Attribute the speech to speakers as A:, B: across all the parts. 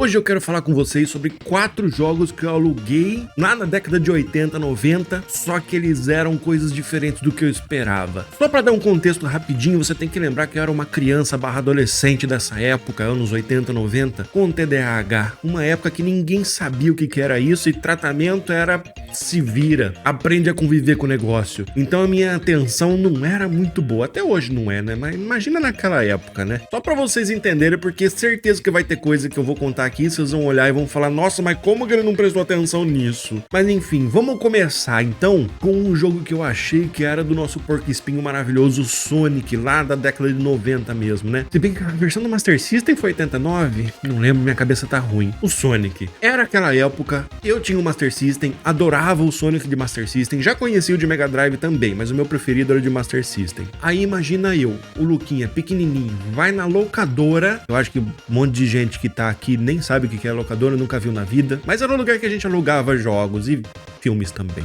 A: Hoje eu quero falar com vocês sobre 4 jogos que eu aluguei lá na década de 80, 90, só que eles eram coisas diferentes do que eu esperava. Só pra dar um contexto rapidinho, você tem que lembrar que eu era uma criança barra adolescente dessa época, anos 80, 90, com TDAH. Uma época que ninguém sabia o que era isso e tratamento era se vira, aprende a conviver com o negócio. Então a minha atenção não era muito boa, até hoje não é, né? Mas imagina naquela época, né? Só pra vocês entenderem, porque certeza que vai ter coisa que eu vou contar aqui, vocês vão olhar e vão falar, nossa, mas como que ele não prestou atenção nisso? Mas enfim, vamos começar então com um jogo que eu achei que era do nosso porco-espinho maravilhoso Sonic, lá da década de 90 mesmo, né? Se bem que a versão do Master System foi 89, não lembro, minha cabeça tá ruim. O Sonic. Era aquela época, eu tinha o Master System, adorava o Sonic de Master System, já conhecia o de Mega Drive também, mas o meu preferido era o de Master System. Aí imagina eu, o Luquinha, pequenininho, vai na locadora, eu acho que um monte de gente que tá aqui nem sabe o que é locadora, nunca viu na vida, mas era um lugar que a gente alugava jogos e filmes também.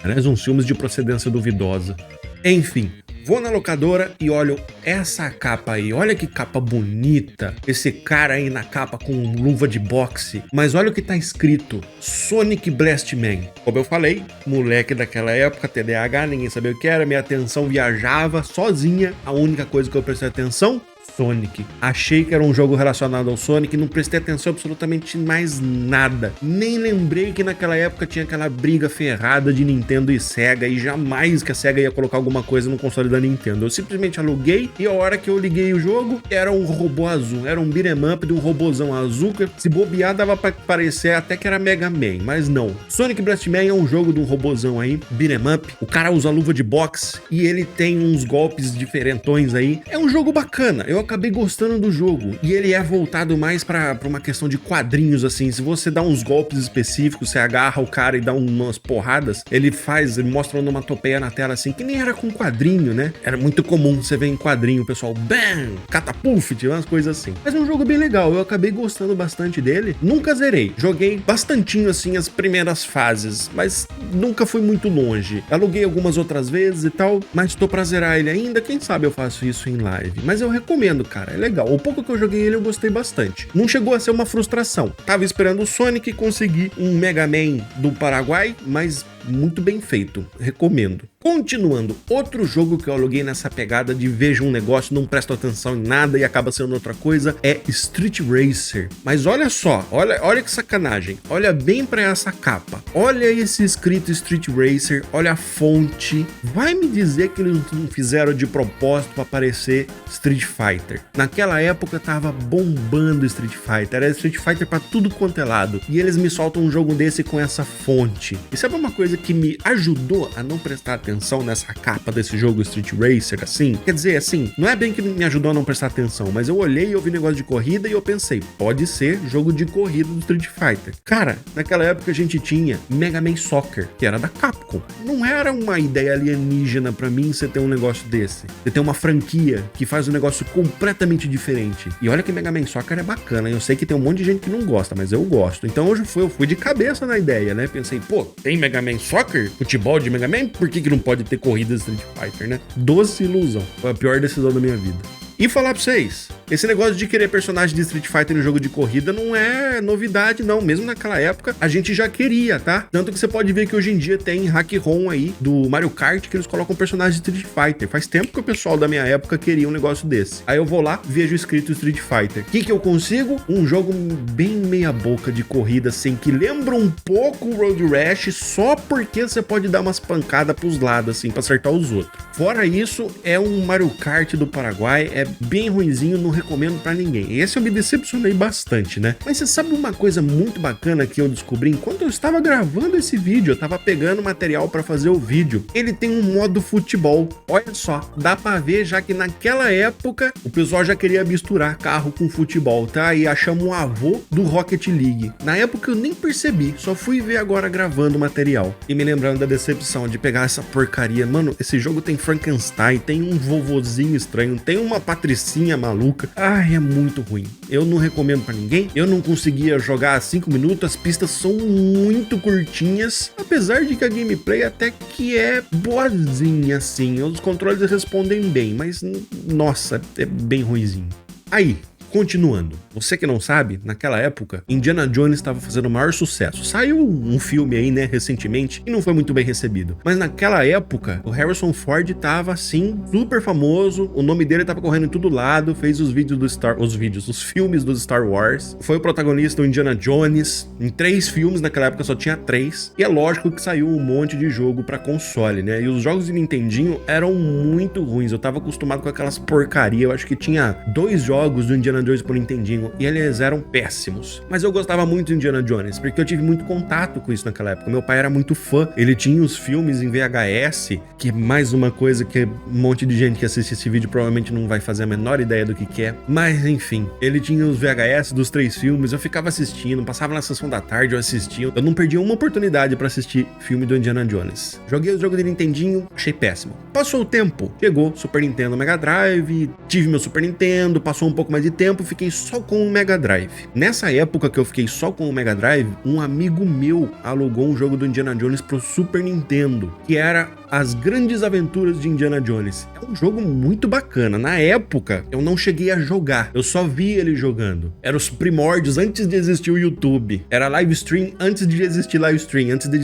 A: Aliás, uns filmes de procedência duvidosa. Enfim, vou na locadora e olho essa capa aí, olha que capa bonita, esse cara aí na capa com luva de boxe, mas olha o que tá escrito, Sonic Blast Man. Como eu falei, moleque daquela época, TDAH, ninguém sabia o que era, minha atenção viajava sozinha, a única coisa que eu prestei atenção, Sonic. Achei que era um jogo relacionado ao Sonic, não prestei atenção absolutamente mais nada. Nem lembrei que naquela época tinha aquela briga ferrada de Nintendo e Sega e jamais que a Sega ia colocar alguma coisa no console da Nintendo. Eu simplesmente aluguei e a hora que eu liguei o jogo, era um robô azul, era um beat'em up de um robôzão azul que se bobear dava pra parecer até que era Mega Man, mas não. Sonic Blast Man é um jogo de um robôzão aí, beat'em up, o cara usa luva de boxe e ele tem uns golpes diferentões aí. É um jogo bacana, eu acabei gostando do jogo, e ele é voltado mais pra uma questão de quadrinhos, assim, se você dá uns golpes específicos, você agarra o cara e dá umas porradas, ele mostra uma onomatopeia na tela, assim, que nem era com quadrinho, né? Era muito comum você ver em quadrinho, o pessoal, bam, catapult, umas coisas assim. Mas é um jogo bem legal, eu acabei gostando bastante dele, nunca zerei, joguei bastantinho, assim, as primeiras fases, mas nunca fui muito longe. Aluguei algumas outras vezes e tal, mas tô pra zerar ele ainda, quem sabe eu faço isso em live, mas eu recomendo, cara, é legal. O pouco que eu joguei ele eu gostei bastante. Não chegou a ser uma frustração. Tava esperando o Sonic e consegui um Mega Man do Paraguai, mas muito bem feito. Recomendo. Continuando, outro jogo que eu aluguei nessa pegada de vejo um negócio, não presto atenção em nada e acaba sendo outra coisa, é Street Racer. Mas olha só, olha que sacanagem. Olha bem pra essa capa. Olha esse escrito Street Racer, olha a fonte. Vai me dizer que eles não fizeram de propósito pra parecer Street Fighter. Naquela época tava bombando Street Fighter, era Street Fighter pra tudo quanto é lado. E eles me soltam um jogo desse com essa fonte. E sabe uma coisa que me ajudou a não prestar atenção nessa capa desse jogo Street Racer, assim? Quer dizer, assim, não é bem que me ajudou a não prestar atenção, mas eu olhei e ouvi negócio de corrida e eu pensei, pode ser jogo de corrida do Street Fighter. Cara, naquela época a gente tinha Mega Man Soccer, que era da Capcom. Não era uma ideia alienígena pra mim você ter um negócio desse. Você ter uma franquia que faz um negócio completamente diferente. E olha que Mega Man Soccer é bacana, eu sei que tem um monte de gente que não gosta, mas eu gosto. Então hoje eu fui de cabeça na ideia, né? Pensei, pô, tem Mega Man Soccer? Futebol de Mega Man? Por que não pode ter corrida de Street Fighter, né? Doce ilusão. Foi a pior decisão da minha vida. E falar pra vocês, esse negócio de querer personagem de Street Fighter no jogo de corrida não é novidade, não. Mesmo naquela época, a gente já queria, tá? Tanto que você pode ver que hoje em dia tem hack-ROM aí do Mario Kart que eles colocam personagem de Street Fighter. Faz tempo que o pessoal da minha época queria um negócio desse. Aí eu vou lá, vejo escrito Street Fighter. O que eu consigo? Um jogo bem meia boca de corrida, assim, que lembra um pouco o Road Rash, só porque você pode dar umas pancadas pros lados, assim, pra acertar os outros. Fora isso, é um Mario Kart do Paraguai, é bem ruinzinho, não recomendo pra ninguém. Esse eu me decepcionei bastante, né? Mas você sabe uma coisa muito bacana que eu descobri enquanto eu estava gravando esse vídeo, eu tava pegando material pra fazer o vídeo. Ele tem um modo futebol. Olha só, dá pra ver já que naquela época o pessoal já queria misturar carro com futebol, tá? E achamos um avô do Rocket League. Na época eu nem percebi, só fui ver agora gravando o material. E me lembrando da decepção de pegar essa porcaria. Mano, esse jogo tem Frankenstein, tem um vovozinho estranho, tem uma patricinha maluca. Ai, é muito ruim. Eu não recomendo pra ninguém. Eu não conseguia jogar 5 minutos, as pistas são muito curtinhas, apesar de que a gameplay até que é boazinha, assim. Os controles respondem bem, mas nossa, é bem ruinzinho. Aí, continuando. Você que não sabe, naquela época, Indiana Jones estava fazendo o maior sucesso. Saiu um filme aí, né, recentemente, e não foi muito bem recebido. Mas naquela época, o Harrison Ford tava, assim, super famoso, o nome dele tava correndo em todo lado, fez os filmes dos Star Wars, foi o protagonista do Indiana Jones, em 3 filmes, naquela época só tinha 3, e é lógico que saiu um monte de jogo pra console, né, e os jogos de Nintendinho eram muito ruins, eu tava acostumado com aquelas porcaria, eu acho que tinha 2 jogos do Indiana Jones pro Nintendinho, e eles eram péssimos, mas eu gostava muito do Indiana Jones, porque eu tive muito contato com isso naquela época, meu pai era muito fã, ele tinha os filmes em VHS, que é mais uma coisa que um monte de gente que assiste esse vídeo provavelmente não vai fazer a menor ideia do que é, mas enfim, ele tinha os VHS dos 3 filmes, eu ficava assistindo, passava na sessão da tarde, eu assistia, eu não perdia uma oportunidade pra assistir filme do Indiana Jones. Joguei o jogo de Nintendinho, achei péssimo. Passou o tempo, chegou Super Nintendo, Mega Drive, tive meu Super Nintendo, passou um pouco mais de tempo, fiquei só com o Mega Drive. Nessa época que eu fiquei só com o Mega Drive, um amigo meu alugou um jogo do Indiana Jones pro Super Nintendo, que era As Grandes Aventuras de Indiana Jones. É um jogo muito bacana. Na época, eu não cheguei a jogar, eu só vi ele jogando. Era os primórdios antes de existir o YouTube. Era live stream antes de existir live stream, antes de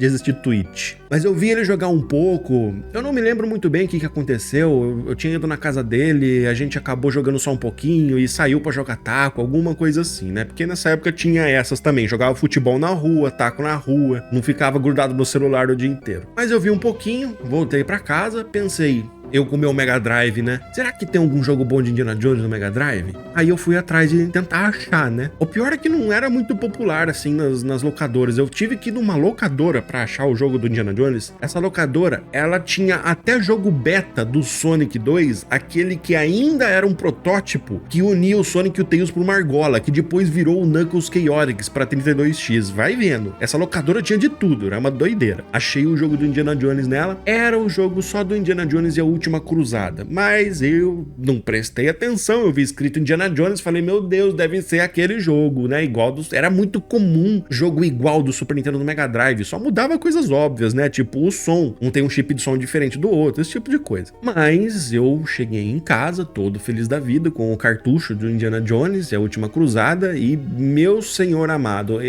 A: existir Twitch. Mas eu vi ele jogar um pouco, eu não me lembro muito bem o que aconteceu, eu tinha ido na casa dele, a gente acabou jogando só um pouquinho e saiu pra jogar taco, alguma coisa assim, né? Porque nessa época tinha essas também, jogava futebol na rua, taco na rua, não ficava grudado no celular o dia inteiro. Mas eu vi um pouquinho, voltei pra casa, pensei, eu com o meu Mega Drive, né? Será que tem algum jogo bom de Indiana Jones no Mega Drive? Aí eu fui atrás de tentar achar, né? O pior é que não era muito popular, assim, nas locadoras. Eu tive que ir numa locadora pra achar o jogo do Indiana Jones. Essa locadora, ela tinha até jogo beta do Sonic 2, aquele que ainda era um protótipo que unia o Sonic e o Tails pro Margola, que depois virou o Knuckles Chaotix pra 32X. Vai vendo. Essa locadora tinha de tudo, era uma doideira. Achei o jogo do Indiana Jones nela. Era o jogo só do Indiana Jones e a Última Cruzada, mas eu não prestei atenção, eu vi escrito Indiana Jones, falei, meu Deus, deve ser aquele jogo, né, era muito comum jogo igual do Super Nintendo no Mega Drive, só mudava coisas óbvias, né, tipo o som, um tem um chip de som diferente do outro, esse tipo de coisa. Mas eu cheguei em casa, todo feliz da vida, com o cartucho do Indiana Jones e a Última Cruzada, e meu senhor amado,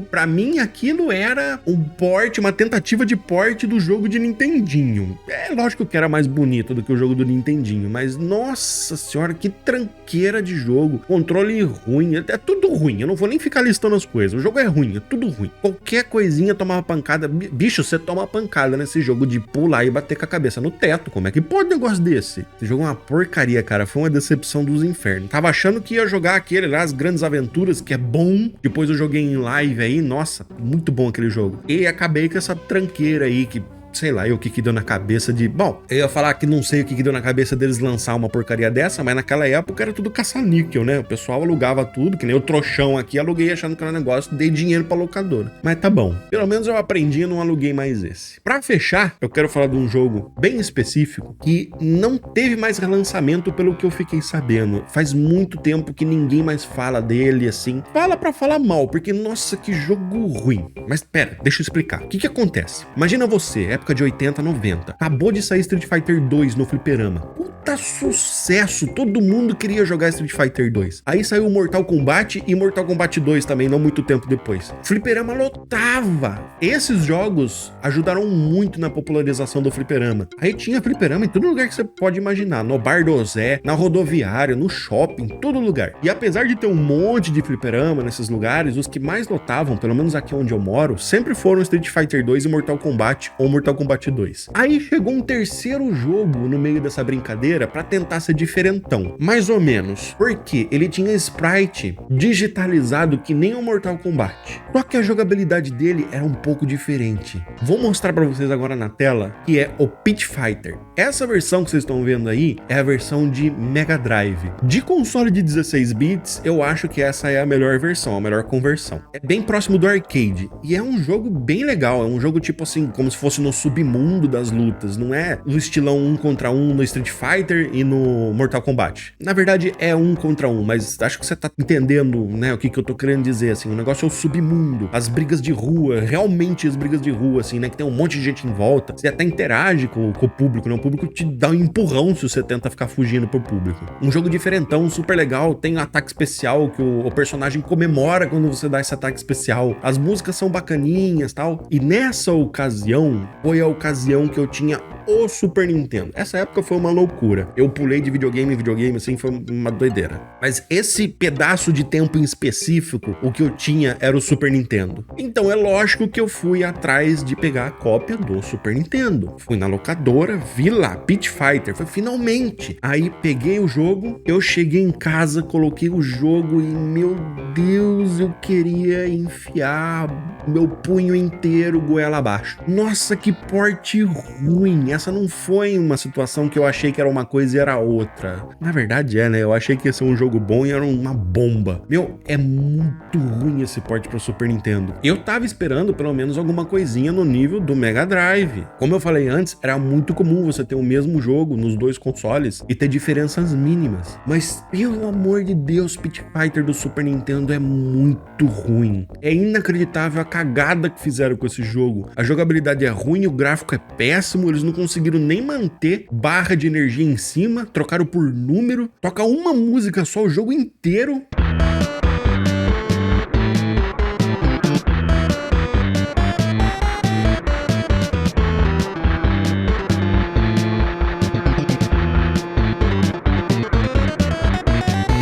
A: pra mim aquilo era um porte, uma tentativa de porte do jogo de Nintendinho. É lógico que era mais bonito do que o jogo do Nintendinho, mas nossa senhora, que tranqueira de jogo, controle ruim, é tudo ruim, eu não vou nem ficar listando as coisas, o jogo é ruim, é tudo ruim, qualquer coisinha tomava pancada, bicho, você toma pancada nesse jogo de pular e bater com a cabeça no teto, como é que pode um negócio desse? Esse jogo é uma porcaria, cara, foi uma decepção dos infernos, tava achando que ia jogar aquele lá, As Grandes Aventuras, que é bom, depois eu joguei em live aí, nossa, muito bom aquele jogo, e acabei com essa tranqueira aí, que sei lá, o que deu na cabeça de... Bom, eu ia falar que não sei o que deu na cabeça deles lançar uma porcaria dessa, mas naquela época era tudo caça-níquel, né? O pessoal alugava tudo, que nem o trouxão aqui, aluguei achando que era um negócio, dei dinheiro pra locadora. Mas tá bom. Pelo menos eu aprendi e não aluguei mais esse. Pra fechar, eu quero falar de um jogo bem específico que não teve mais relançamento pelo que eu fiquei sabendo. Faz muito tempo que ninguém mais fala dele, assim. Fala pra falar mal, porque, nossa, que jogo ruim. Mas pera, deixa eu explicar. O que acontece? Imagina você, época de 80, 90. Acabou de sair Street Fighter 2 no fliperama. Puta sucesso! Todo mundo queria jogar Street Fighter 2. Aí saiu o Mortal Kombat e Mortal Kombat 2 também, não muito tempo depois. Fliperama lotava! Esses jogos ajudaram muito na popularização do fliperama. Aí tinha fliperama em todo lugar que você pode imaginar. No Bar do Zé, na rodoviária, no shopping, todo lugar. E apesar de ter um monte de fliperama nesses lugares, os que mais lotavam, pelo menos aqui onde eu moro, sempre foram Street Fighter 2 e Mortal Kombat ou Mortal Kombat 2. Aí chegou um terceiro jogo no meio dessa brincadeira pra tentar ser diferentão, mais ou menos, porque ele tinha sprite digitalizado que nem o Mortal Kombat, só que a jogabilidade dele era um pouco diferente. Vou mostrar pra vocês agora na tela, que é o Pit Fighter. Essa versão que vocês estão vendo aí é a versão de Mega Drive. De console de 16 bits, eu acho que essa é a melhor versão, a melhor conversão. É bem próximo do arcade, e é um jogo bem legal, é um jogo tipo assim, como se fosse no submundo das lutas, não é no estilão 1 contra 1 no Street Fighter e no Mortal Kombat. Na verdade é 1 contra 1, mas acho que você tá entendendo, né, o que eu tô querendo dizer, assim, o negócio é o submundo, as brigas de rua, realmente as brigas de rua, assim, né, que tem um monte de gente em volta, você até interage com o público, né, o público te dá um empurrão se você tenta ficar fugindo pro público. Um jogo diferentão, super legal, tem um ataque especial que o personagem comemora quando você dá esse ataque especial, as músicas são bacaninhas, tal, e nessa ocasião, foi a ocasião que eu tinha o Super Nintendo. Essa época foi uma loucura. Eu pulei de videogame em videogame, assim, foi uma doideira. Mas esse pedaço de tempo em específico, o que eu tinha era o Super Nintendo. Então é lógico que eu fui atrás de pegar a cópia do Super Nintendo. Fui na locadora, vi lá, Pit Fighter, foi finalmente. Aí peguei o jogo, eu cheguei em casa, coloquei o jogo e, meu Deus, eu queria enfiar meu punho inteiro goela abaixo. Nossa, que porte ruim. Essa não foi uma situação que eu achei que era uma coisa e era outra. Na verdade né? Eu achei que ia ser um jogo bom e era uma bomba. Meu, é muito ruim esse port pro Super Nintendo. Eu tava esperando pelo menos alguma coisinha no nível do Mega Drive. Como eu falei antes, era muito comum você ter o mesmo jogo nos dois consoles e ter diferenças mínimas. Mas, pelo amor de Deus, Pit Fighter do Super Nintendo é muito ruim. É inacreditável a cagada que fizeram com esse jogo. A jogabilidade é ruim, o gráfico é péssimo, eles não conseguiram nem manter barra de energia em cima, trocaram por número, toca uma música só o jogo inteiro.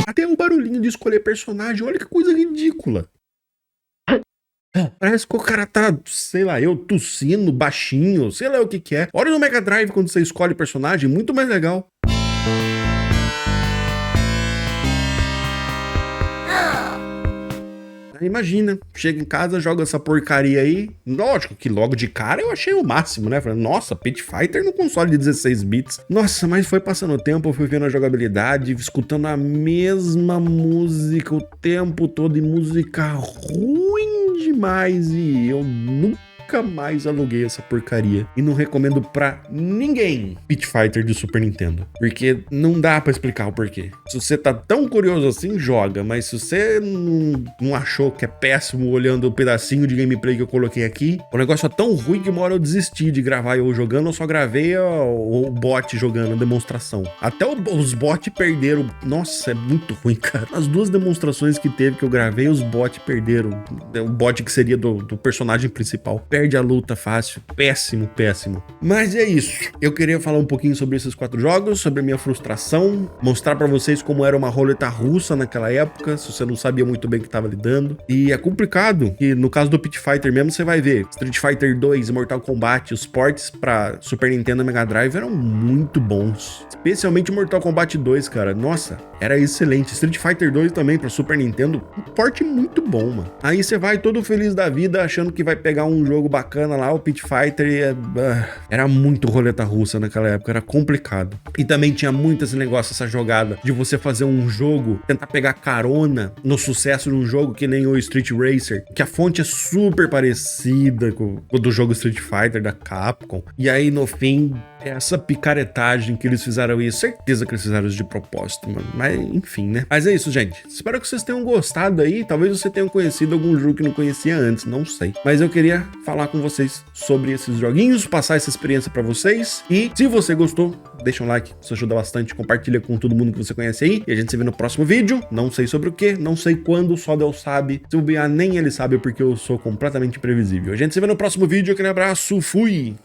A: Até o barulhinho de escolher personagem, olha que coisa ridícula. Parece que o cara tá, sei lá, eu tossindo, baixinho, sei lá o que é. Olha no Mega Drive quando você escolhe personagem, muito mais legal. Imagina, chega em casa, joga essa porcaria aí. Lógico que logo de cara eu achei o máximo, né? Falei, nossa, Pit Fighter no console de 16 bits. Nossa, mas foi passando o tempo, eu fui vendo a jogabilidade, escutando a mesma música o tempo todo, e música ruim demais, e eu nunca mais aluguei essa porcaria. E não recomendo pra ninguém Pit Fighter do Super Nintendo, porque não dá pra explicar o porquê. Se você tá tão curioso assim, joga, mas se você não achou que é péssimo olhando o pedacinho de gameplay que eu coloquei aqui, o negócio é tão ruim que uma hora eu desisti de gravar eu jogando, eu só gravei o bot jogando a demonstração. Até os bots perderam. Nossa, é muito ruim, cara. As duas demonstrações que teve que eu gravei, os bots perderam. O bot que seria do personagem principal perde a luta fácil. Péssimo, péssimo. Mas é isso. Eu queria falar um pouquinho sobre esses 4 jogos, sobre a minha frustração, mostrar pra vocês como era uma roleta russa naquela época, se você não sabia muito bem o que tava lidando. E é complicado, que no caso do Pit Fighter mesmo, você vai ver Street Fighter 2 e Mortal Kombat, os ports pra Super Nintendo e Mega Drive eram muito bons. Especialmente Mortal Kombat 2, cara. Nossa, era excelente. Street Fighter 2 também pra Super Nintendo, um port muito bom, mano. Aí você vai todo feliz da vida, achando que vai pegar um jogo bacana lá, o Pit Fighter, e era muito roleta russa naquela época, era complicado. E também tinha muito esse negócio, essa jogada de você fazer um jogo, tentar pegar carona no sucesso de um jogo que nem o Street Racer, que a fonte é super parecida com o do jogo Street Fighter da Capcom. E aí no fim, essa picaretagem que eles fizeram isso, certeza que eles fizeram isso de propósito, mano. Mas enfim, né? Mas é isso, gente. Espero que vocês tenham gostado aí. Talvez você tenha conhecido algum jogo que não conhecia antes, não sei. Mas eu queria falar com vocês sobre esses joguinhos, passar essa experiência pra vocês. E se você gostou, deixa um like, isso ajuda bastante. Compartilha com todo mundo que você conhece aí. E a gente se vê no próximo vídeo. Não sei sobre o que, não sei quando, só Deus sabe. Se bobear, nem ele sabe, porque eu sou completamente imprevisível. A gente se vê no próximo vídeo. Aquele abraço, fui!